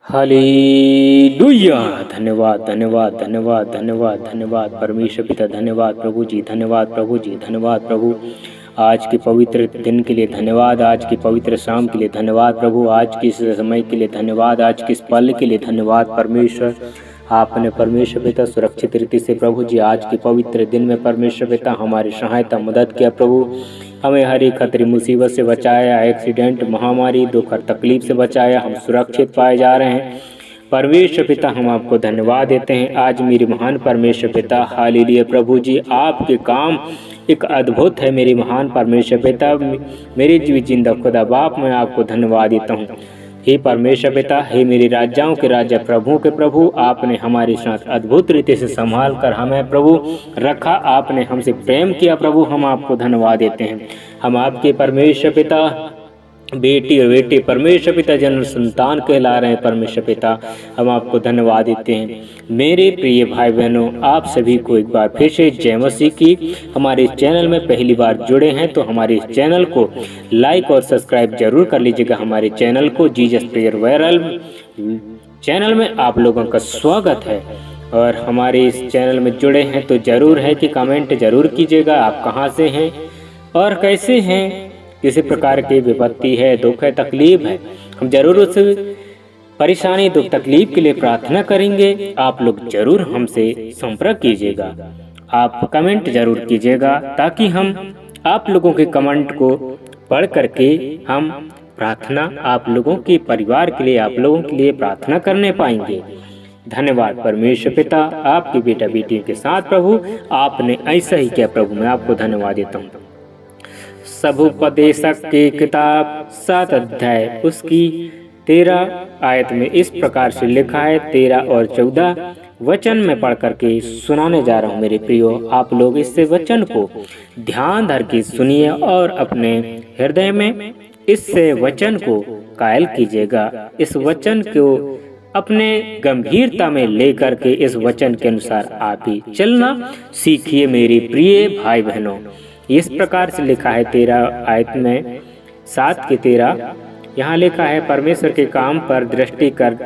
Hallelujah. धन्यवाद धन्यवाद धन्यवाद धन्यवाद धन्यवाद परमेश्वर पिता, धन्यवाद प्रभु जी, धन्यवाद प्रभु जी, धन्यवाद प्रभु। आज के पवित्र दिन के लिए धन्यवाद, आज की पवित्र शाम के लिए धन्यवाद प्रभु, आज के इस समय के लिए धन्यवाद, आज के इस पल के लिए धन्यवाद परमेश्वर। आपने परमेश्वर पिता सुरक्षित रीति से प्रभु जी आज के पवित्र दिन में परमेश्वर पिता हमारी सहायता मदद किया प्रभु। हमें हर एक खतरे मुसीबत से बचाया, एक्सीडेंट, महामारी, दुख और तकलीफ से बचाया। हम सुरक्षित पाए जा रहे हैं परमेश्वर पिता। हम आपको धन्यवाद देते हैं आज मेरे महान परमेश्वर पिता। हालेलुया प्रभु जी, आपके काम एक अद्भुत है मेरे महान परमेश्वर पिता। मेरे जीवित जिंदा खुदा बाप, मैं आपको धन्यवाद देता हूँ। हे परमेश्वर पिता, हे मेरे राजाओं के राजा, प्रभु के प्रभु, आपने हमारे साथ अद्भुत रीति से संभाल कर हमें प्रभु रखा। आपने हमसे प्रेम किया प्रभु, हम आपको धन्यवाद देते हैं। हम आपके परमेश्वर पिता बेटी और बेटे परमेश्वर पिता जन्म संतान कहला रहे हैं परमेश्वर पिता, हम आपको धन्यवाद देते हैं। मेरे प्रिय भाई बहनों, आप सभी को एक बार फिर से जय मसीह की। हमारे इस चैनल में पहली बार जुड़े हैं तो हमारे इस चैनल को लाइक और सब्सक्राइब जरूर कर लीजिएगा। हमारे चैनल को जीसस प्रेयर वायरल चैनल में आप लोगों का स्वागत है। और हमारे इस चैनल में जुड़े हैं तो जरूर है कि कमेंट जरूर कीजिएगा, आप कहाँ से हैं और कैसे हैं, किसी प्रकार की विपत्ति है, दुख है, तकलीफ है, हम जरूर उस परेशानी, दुख, तकलीफ के लिए प्रार्थना करेंगे। आप लोग जरूर हमसे संपर्क कीजिएगा, आप कमेंट जरूर कीजिएगा ताकि हम आप लोगों के कमेंट को पढ़ करके हम प्रार्थना आप लोगों के परिवार के लिए, आप लोगों के लिए प्रार्थना करने पाएंगे। धन्यवाद परमेश्वर पिता, आपके बेटा बेटियों के साथ प्रभु आपने ऐसा ही किया प्रभु, मैं आपको धन्यवाद देता हूँ। सबोपदेशक की किताब 7 अध्याय उसकी 13 आयत में इस प्रकार से लिखा है। 13 और 14 वचन में पढ़ करके सुनाने जा रहा हूँ मेरे प्रियो। आप लोग इससे वचन को ध्यान धर के सुनिए और अपने हृदय में इससे वचन को कायल कीजिएगा। इस वचन को अपने गंभीरता में लेकर के इस वचन के अनुसार आप ही चलना सीखिए मेरे प्रिय भाई बहनों। इस प्रकार से लिखा है 13 आयत में 7 के 13 यहाँ लिखा है, परमेश्वर के काम पर दृष्टि कर,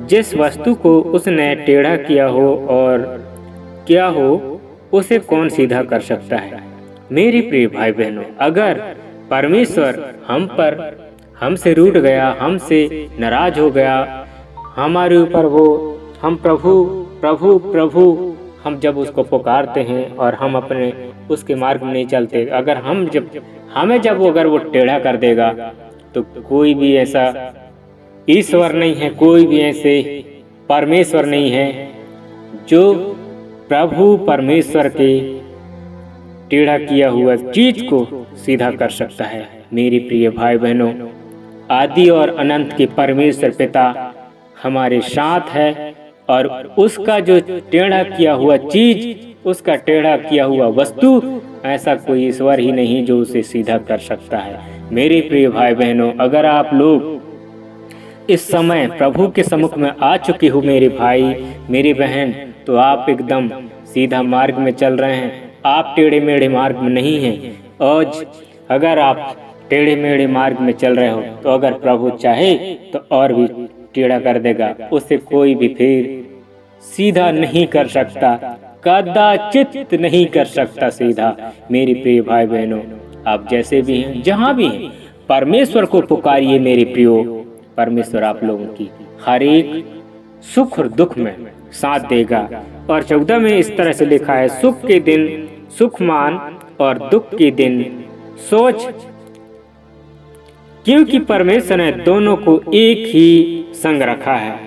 जिस वस्तु को उसने टेढ़ा किया हो और क्या हो उसे कौन सीधा कर सकता है। मेरी प्रिय भाई बहनों, अगर परमेश्वर हमसे रूठ गया, हमसे नाराज हो गया, हमारे ऊपर वो हम प्रभु प्रभु प्रभु हम जब उसको पुकारते हैं और हम अपने उसके मार्ग में नहीं चलते, अगर अगर वो टेढ़ा कर देगा तो कोई भी ऐसा ईश्वर नहीं है, कोई भी ऐसे परमेश्वर नहीं है जो प्रभु परमेश्वर के टेढ़ा किया हुआ चीज को सीधा कर सकता है। मेरे प्रिय भाई बहनों, आदि और अनंत के परमेश्वर पिता हमारे साथ है और उसका जो टेढ़ा किया हुआ चीज, उसका टेढ़ा किया हुआ वस्तु, ऐसा कोई ईश्वर ही नहीं जो उसे सीधा कर सकता है। मेरे प्रिय भाई बहनों, अगर आप लोग इस समय प्रभु के सम्मुख में आ चुके हो मेरे भाई मेरी बहन, तो आप एकदम सीधा मार्ग में चल रहे हैं, आप टेढ़े मेढ़े मार्ग में नहीं हैं। और अगर आप टेढ़े मेढ़े मार्ग में चल रहे हो तो अगर प्रभु चाहे तो और भी टेढ़ा कर देगा, उससे कोई भी फिर सीधा नहीं कर सकता, कदाचित नहीं कर सकता सीधा। मेरे प्रिय भाई बहनों, आप जैसे भी हैं, जहाँ भी हैं, परमेश्वर को पुकारिए मेरे प्रियो। परमेश्वर आप लोगों की हर एक सुख और दुख में साथ देगा। और 14 में इस तरह से लिखा है, सुख के दिन सुख मान और दुख के दिन सोच, क्योंकि परमेश्वर ने दोनों को एक ही संग रखा है,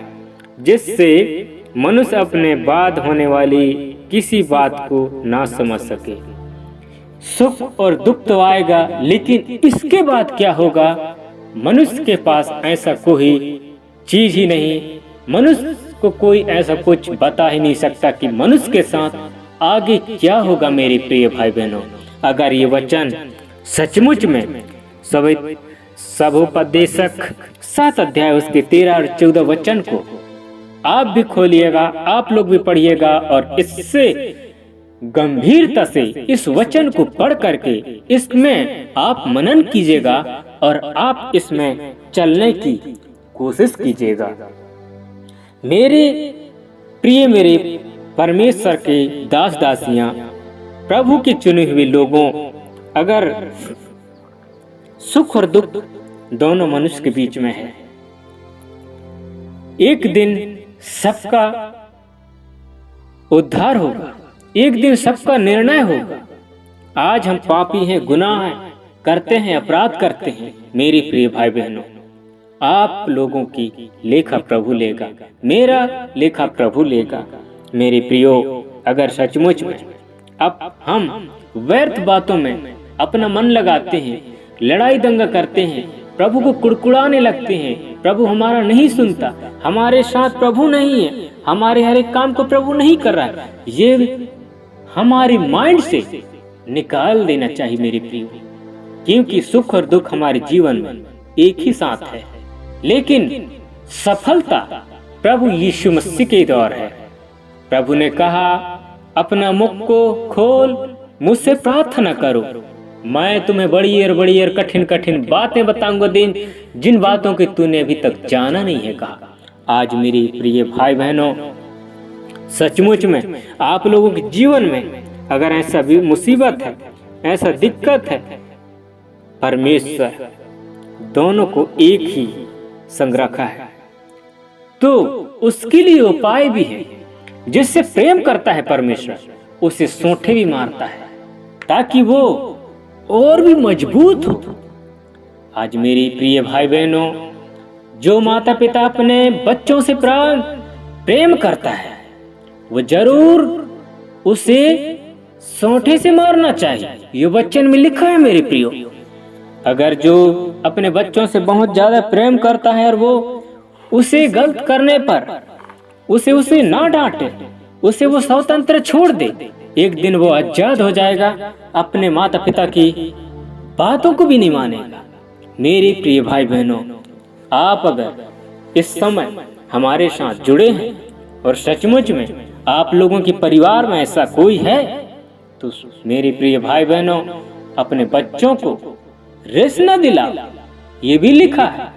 जिससे मनुष्य अपने बाद होने वाली किसी बात को ना समझ सके। सुख और दुख तो आएगा, लेकिन इसके बाद क्या होगा, मनुष्य के पास ऐसा कोई चीज ही नहीं, मनुष्य को कोई ऐसा कुछ बता ही नहीं सकता कि मनुष्य के साथ आगे क्या होगा। मेरे प्रिय भाई बहनों, अगर ये वचन सचमुच में सबोपदेशक 7 अध्याय उसके 13 और 14 वचन को आप भी खोलिएगा, आप लोग भी पढ़िएगा और इससे गंभीरता से इस वचन को पढ़ करके इसमें आप मनन कीजिएगा और आप इसमें चलने की कोशिश कीजिएगा। मेरे प्रिय मेरे परमेश्वर के दास दासियां, प्रभु के चुने हुए लोगों, अगर सुख और दुख दोनों मनुष्य के बीच में है, एक दिन सबका उद्धार होगा, एक दिन सबका निर्णय होगा। आज हम पापी हैं, गुनाह हैं, करते हैं, अपराध करते हैं। मेरे प्रिय भाई बहनों, आप लोगों की लेखा प्रभु लेगा, मेरा लेखा प्रभु लेगा। मेरे प्रियो, अगर सचमुच में अब हम व्यर्थ बातों में अपना मन लगाते हैं, लड़ाई दंगा करते हैं, प्रभु को कुड़कुड़ाने लगते हैं, प्रभु हमारा नहीं सुनता, हमारे साथ प्रभु नहीं है, हमारे हर एक काम को प्रभु नहीं कर रहा है, ये हमारे माइंड से निकाल देना चाहिए मेरे प्रियो। क्योंकि सुख और दुख हमारे जीवन में एक ही साथ है, लेकिन सफलता प्रभु यीशु मसीह के दौर है। प्रभु ने कहा, अपना मुख को खोल, मुझसे प्रार्थना करो, मैं तुम्हें बड़ी और कठिन कठिन बातें बताऊंगा, जिन बातों की तूने अभी तक जाना नहीं है। कहा आज मेरी प्रिय भाई बहनों, सचमुच में आप लोगों के जीवन में अगर ऐसा भी मुसीबत है, ऐसा दिक्कत है, परमेश्वर दोनों को एक ही संग रखा है, तो उसके लिए उपाय भी है। जिससे प्रेम करता है परमेश्वर, उसे सोंठे भी मारता है ताकि वो और भी मजबूत हो। आज मेरी प्रिय भाई बहनों, जो माता पिता अपने बच्चों से प्रेम करता है, वो जरूर उसे सोंठे से मारना चाहिए। ये वचन में लिखा है मेरे प्रियो। अगर जो अपने बच्चों से बहुत ज्यादा प्रेम करता है और वो उसे गलत करने पर उसे ना डांटे, उसे वो स्वतंत्र छोड़ दे, एक दिन वो आजाद हो जाएगा, अपने माता पिता की बातों को भी नहीं मानेगा। मेरे प्रिय भाई बहनों, आप अगर इस समय हमारे साथ जुड़े हैं और सचमुच में आप लोगों के परिवार में ऐसा कोई है, तो मेरे प्रिय भाई बहनों, अपने बच्चों को रेस न दिलाओ। ये भी लिखा है,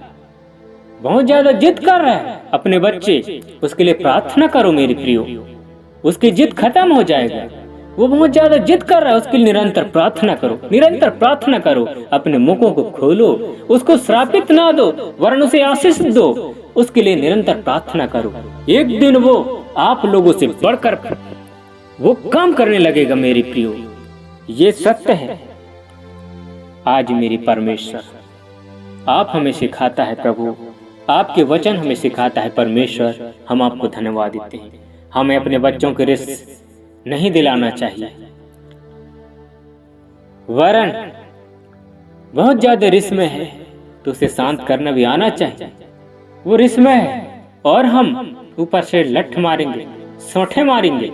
बहुत ज्यादा जिद कर रहा है अपने बच्चे, उसके लिए प्रार्थना करो मेरे प्रियो, उसकी जिद खत्म हो जाएगा। वो बहुत ज्यादा जिद कर रहा है, उसके लिए निरंतर प्रार्थना करो, निरंतर प्रार्थना करो। अपने मुखों को खोलो, उसको श्रापित ना दो वरन उसे आशीष दो, उसके लिए निरंतर प्रार्थना करो। एक दिन वो आप लोगों से बढ़कर वो काम करने लगेगा मेरे प्रियो, ये सत्य है। आज मेरी परमेश्वर आप हमें सिखाता है, प्रभु आपके वचन हमें सिखाता है। परमेश्वर, हम आपको धन्यवाद देते हैं। हमें अपने बच्चों के रिस्क नहीं दिलाना चाहिए, वरन बहुत ज्यादा रिस्क में है तो उसे शांत करना भी आना चाहिए। वो रिस्क में है और हम ऊपर से लठ मारेंगे, सोंठे मारेंगे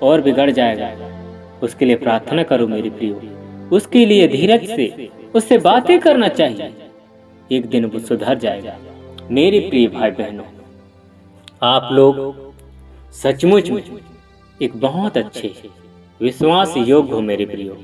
और बिगड़ जाएगा। उसके लिए प्रार्थना करो मेरे प्रियो, उसके लिए धीरज से उससे बातें करना चाहिए, एक दिन वो सुधर जाएगा। मेरे प्रिय भाई बहनों, आप लोग सचमुच में एक बहुत अच्छे विश्वास योग्य हो मेरे प्रियो।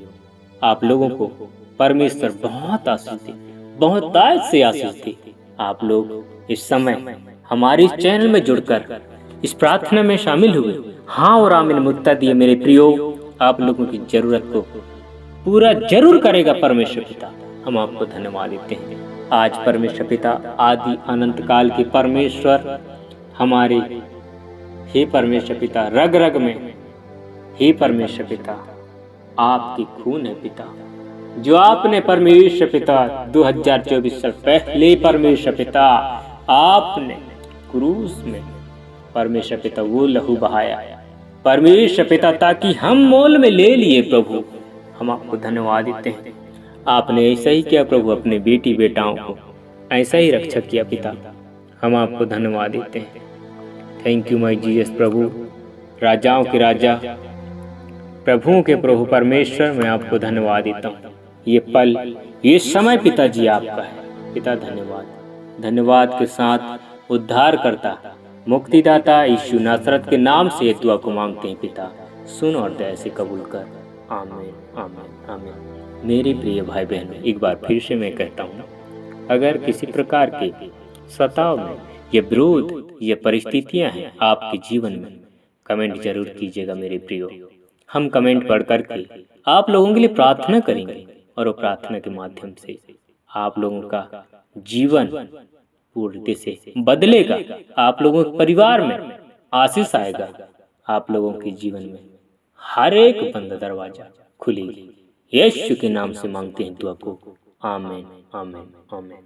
आप लोगों को परमेश्वर बहुत आशीष दे, बहुत ताज से आशीष दे। आप लोग इस समय हमारे इस चैनल में जुड़कर इस प्रार्थना में शामिल हुए, हाँ और आमीन मुत्ता दिए मेरे प्रियो। आप लोगों की जरूरत को पूरा जरूर करेगा परमेश्वर पिता। हम आपको धन्यवाद देते हैं। आज परमेश्वर पिता, आदि अनंत काल के परमेश्वर, हमारे हे परमेश्वर पिता, रग रग में हे परमेश्वर पिता आपकी खून है पिता, जो आपने परमेश्वर पिता 2024 साल पहले परमेश्वर पिता आपने क्रूस में परमेश्वर पिता वो लहू बहाया परमेश्वर पिता, ताकि हम मोल में ले लिए। प्रभु हम आपको धन्यवाद देते हैं। आपने ऐसा ही किया प्रभु, अपने बेटी बेटाओं को ऐसा ही रक्षा किया पिता। हम आपको धन्यवाद देते हैं। थैंक यू माय जीसस प्रभु, राजाओं के राजा, प्रभुओं के प्रभु परमेश्वर, मैं आपको धन्यवाद देता हूँ। ये पल, ये समय पिताजी आपका है पिता। धन्यवाद, धन्यवाद के साथ उद्धार करता मुक्तिदाता यीशु नासरत के नाम से दुआ को मांगते हैं पिता। सुन और दया से कबूल कर। आमीन आमीन आमीन। मेरे प्रिय भाई बहनों, एक बार फिर से मैं कहता हूँ, अगर किसी प्रकार के सताव में ये विरोध, ये परिस्थितियां हैं आपके जीवन में, कमेंट जरूर कीजिएगा मेरे प्रियो। हम कमेंट पढ़ करके आप लोगों के लिए प्रार्थना करेंगे और वो प्रार्थना के माध्यम से आप लोगों का जीवन पूर्ण से बदलेगा। आप लोगों के परिवार में आशीष आएगा। आप लोगों के जीवन में हर एक बंद दरवाजा खुलेगी। यीशु के नाम से मांगते हैं दुआ को। आमीन, आमीन, आमीन।